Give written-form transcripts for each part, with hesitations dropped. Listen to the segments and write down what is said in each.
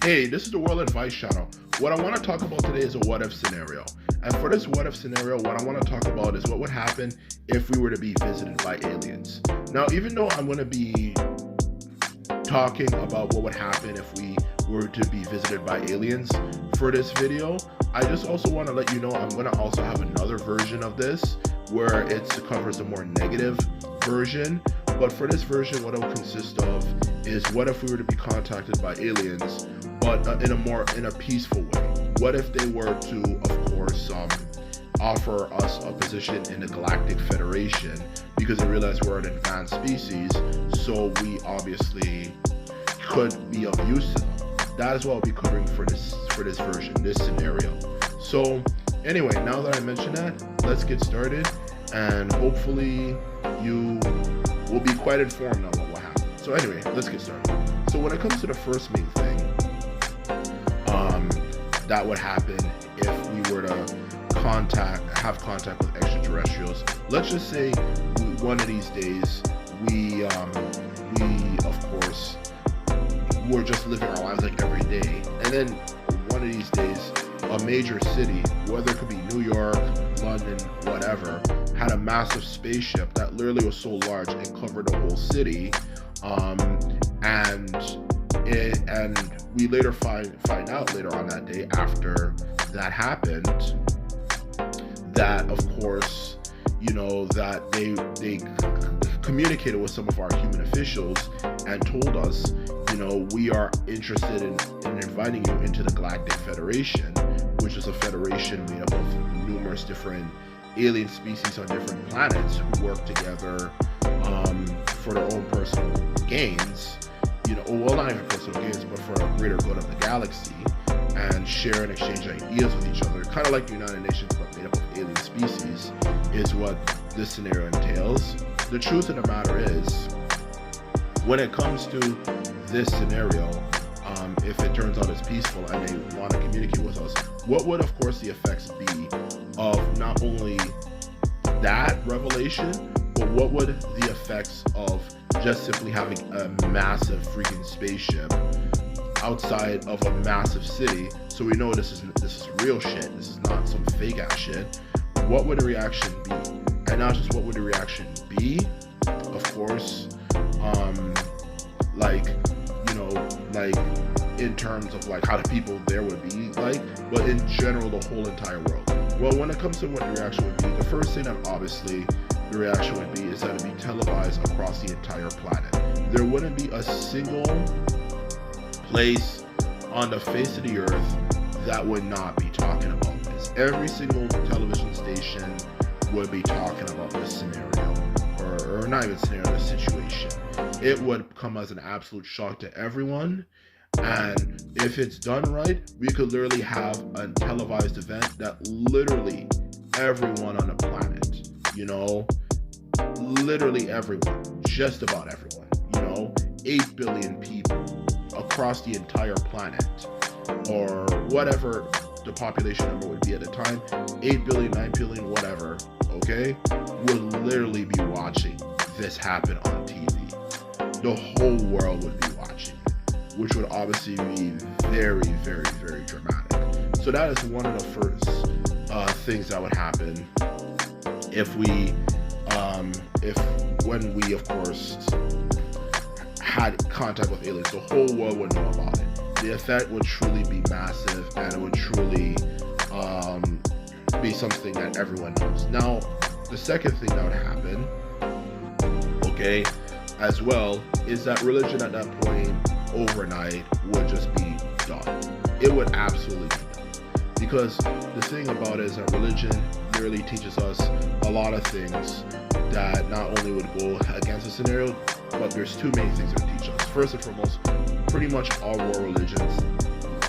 Hey, this is the World Advice Channel. What I want to talk about today is a what if scenario. And for this what if scenario, what I want to talk about is what would happen if we were to be visited by aliens. Now, even though I'm going to be talking about what would happen if we were to be visited by aliens for this video, I just also want to let you know I'm going to also have another version of this where it covers a more negative version. But for this version, what it will consist of is what if we were to be contacted by aliens, but in a peaceful way. What if they were to, of course, offer us a position in the Galactic Federation because they realize we're an advanced species, so we obviously could be of use to them. That is what I'll be covering for this version, this scenario. So anyway, now that I mentioned that, let's get started, and hopefully you will be quite informed on what will happen. So anyway, let's get started. So when it comes to the first main thing that would happen if we were to have contact with extraterrestrials, let's just say one of these days we of course we're just living our lives like every day, and then one of these days a major city, whether it could be New York, London, whatever, had a massive spaceship that literally was so large it covered the whole city, and we later find out later on that day after that happened that, of course, you know, that they communicated with some of our human officials and told us, you know, we are interested in inviting you into the Galactic Federation, which is a federation made up of numerous different alien species on different planets who work together for their own personal gains, you know, well, not even personal gains, but for a greater good of the galaxy, and share and exchange ideas with each other, kind of like the United Nations but made up of alien species, is what this scenario entails. The truth of the matter is, when it comes to this scenario, if it turns out it's peaceful and they want to communicate with us, what would, of course, the effects be of not only that revelation, but what would the effects of just simply having a massive freaking spaceship outside of a massive city? So we know this is real shit. This is not some fake ass shit. What would the reaction be? And not just what would the reaction be, of course, like, you know, like in terms of like how the people there would be like, but in general, the whole entire world. Well, when it comes to what the reaction would be, the first thing that obviously the reaction would be is that it'd be televised across the entire planet. There wouldn't be a single place on the face of the earth that would not be talking about this. Every single television station would be talking about this scenario, or not even scenario, this situation. It would come as an absolute shock to everyone. And if it's done right, we could literally have a televised event that literally everyone on the planet, you know, literally everyone, just about everyone, you know, 8 billion people across the entire planet, or whatever the population number would be at the time, 8 billion, 9 billion, whatever, okay, would literally be watching this happen on TV. The whole world would be watching, which would obviously be very, very, very dramatic. So that is one of the first things that would happen if when we, of course, had contact with aliens. The whole world would know about it. The effect would truly be massive, and it would truly be something that everyone knows. Now, the second thing that would happen, okay, as well, is that religion at that point overnight would just be done. It would absolutely be done. Because the thing about it is that religion literally teaches us a lot of things that not only would go against the scenario, but there's two main things that teach us. First and foremost, pretty much all world religions,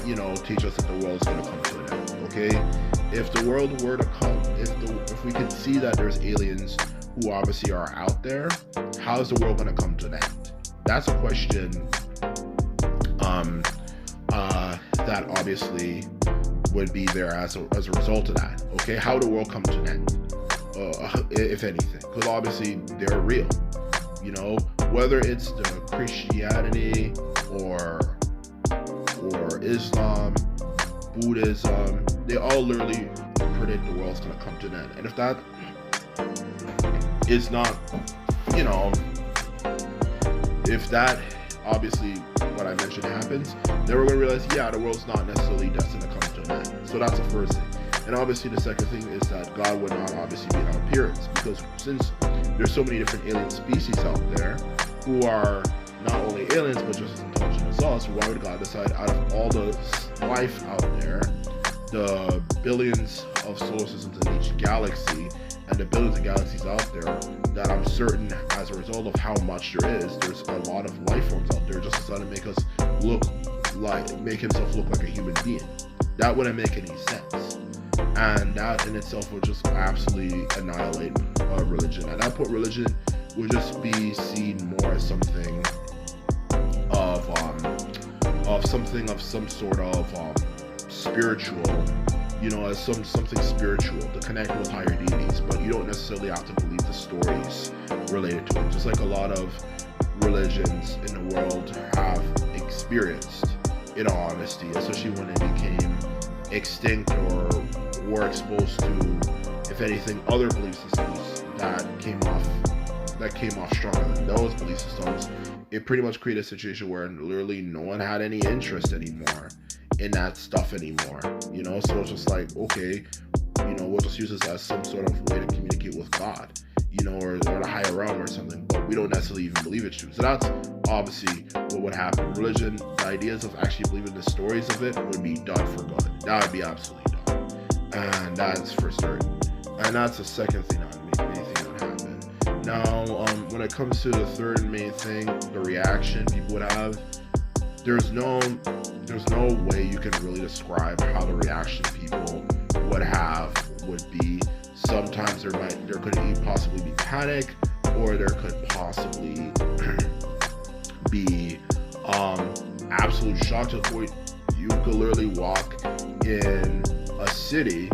you know, teach us that the world is going to come to an end, okay? If the world were to come, if we can see that there's aliens who obviously are out there, how is the world going to come to an end? That's a question that obviously would be there as a result of that, okay? How would the world come to an end, if anything? Because obviously they're real, you know, whether it's the Christianity or Islam, Buddhism, they all literally predict the world's gonna come to an end. And if that is not, you know, if that obviously what I mentioned happens, then we're gonna realize, yeah, the world's not necessarily destined to come to an end. So that's the first thing. And obviously the second thing is that God would not obviously be an appearance, because since there's so many different alien species out there who are not only aliens but just as intelligent as us, why would God decide out of all the life out there, the billions of solar systems in each galaxy and the billions of galaxies out there, that I'm certain as a result of how much there's a lot of life forms out there, just decided to make himself look like a human being? That wouldn't make any sense. And that in itself would just absolutely annihilate religion. At that point, religion would just be seen more as something of some sort of spiritual, as something spiritual to connect with higher deities. But you don't necessarily have to believe the stories related to it. Just like a lot of religions in the world have experienced, in all honesty, especially when it became extinct or were exposed to, if anything, other belief systems that came off stronger than those belief systems. It pretty much created a situation where literally no one had any interest anymore in that stuff anymore. So it's just like, okay, we'll just use this as some sort of way to communicate with God, or the higher realm or something, but we don't necessarily even believe it's true. So that's obviously what would happen. Religion, the ideas of actually believing the stories of it would be done for good. That would be absolutely done. And that's for certain. And that's the second thing that would make anything would happen. Now, when it comes to the third main thing, the reaction people would have, there's no way you can really describe how the reaction people would have would be. Sometimes there could possibly be panic, or there could possibly be absolute shock to the point you could literally walk in a city,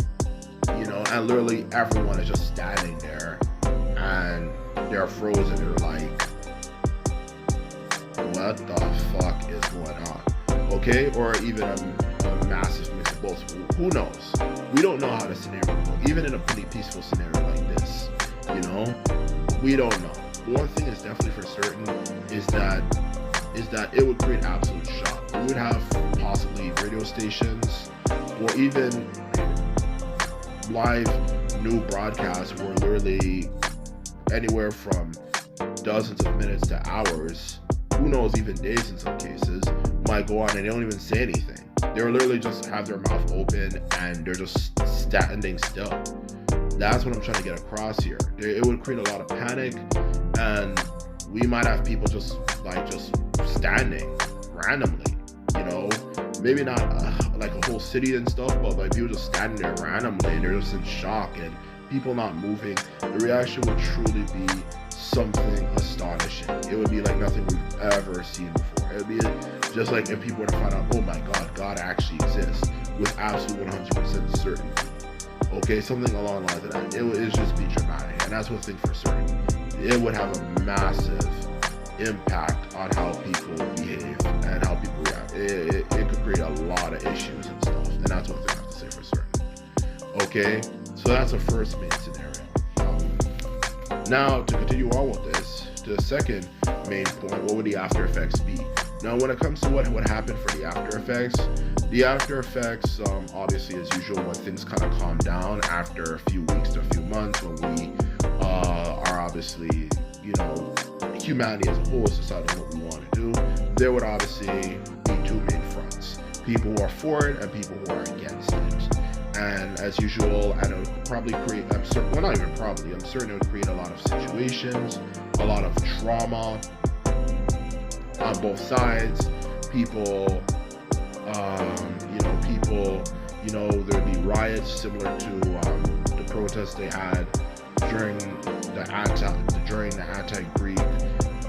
and literally everyone is just standing there and they're frozen. They're like, what the fuck is going on? Okay, or even a massive mix of both. Who knows? We don't know how the scenario will go. Even in a pretty peaceful scenario like this, we don't know. One thing is definitely for certain is that it would create absolute shock. We would have possibly radio stations or even live new broadcasts where literally anywhere from dozens of minutes to hours, who knows, even days in some cases, might go on and they don't even say anything. They're literally just have their mouth open and they're just standing still. That's what I'm trying to get across here. It would create a lot of panic, and we might have people just standing randomly, maybe not like a whole city and stuff, but like people just standing there randomly and they're just in shock and people not moving. The reaction would truly be something astonishing. It would be like nothing we've ever seen before. It would be just like if people were to find out, oh my God, God actually exists with absolute 100% certainty. Okay, something along the lines of that. It would just be dramatic, and that's one thing for certain. It would have a massive impact on how people behave and how people react. It could create a lot of issues and stuff, and that's one thing I have to say for certain. Okay, so that's the first main scenario. Now, to continue on with this, the second main point, what would the after effects be? Now, when it comes to what would happen for the after effects, obviously, as usual, when things kind of calm down after a few weeks to a few months, when we are obviously, humanity as a whole is deciding what we want to do, there would obviously be two main fronts: people who are for it and people who are against it. And as usual, and it would probably create, I'm certain it would create a lot of situations, a lot of trauma on both sides. People, there'd be riots similar to the protests they had during the anti-Greek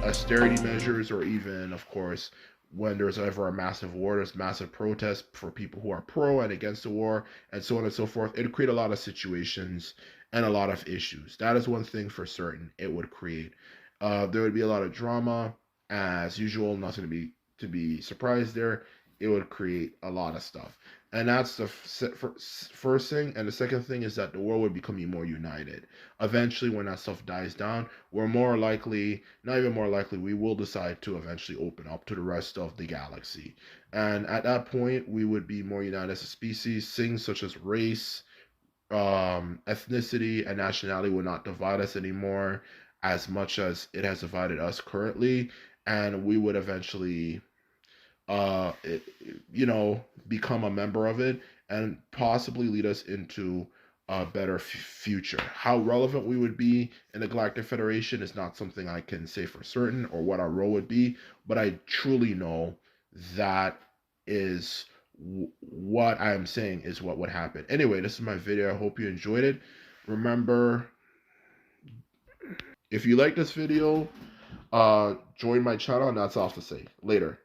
austerity measures, or even, of course, when there's ever a massive war, there's massive protests for people who are pro and against the war, and so on and so forth. It would create a lot of situations and a lot of issues. That is one thing for certain it would create. There would be a lot of drama, as usual, nothing to be surprised there. it would create a lot of stuff. And that's the first thing. And the second thing is that the world would become more united. Eventually, when that stuff dies down, we're more likely, not even more likely, we will decide to eventually open up to the rest of the galaxy. And at that point, we would be more united as a species. Things such as race, ethnicity, and nationality will not divide us anymore as much as it has divided us currently. And we would eventually it, become a member of it and possibly lead us into a better future. How relevant we would be in the Galactic Federation is not something I can say for certain or what our role would be, but I truly know that is what I am saying is what would happen. Anyway, this is my video. I hope you enjoyed it. Remember, if you like this video, join my channel, and that's all to say. Later.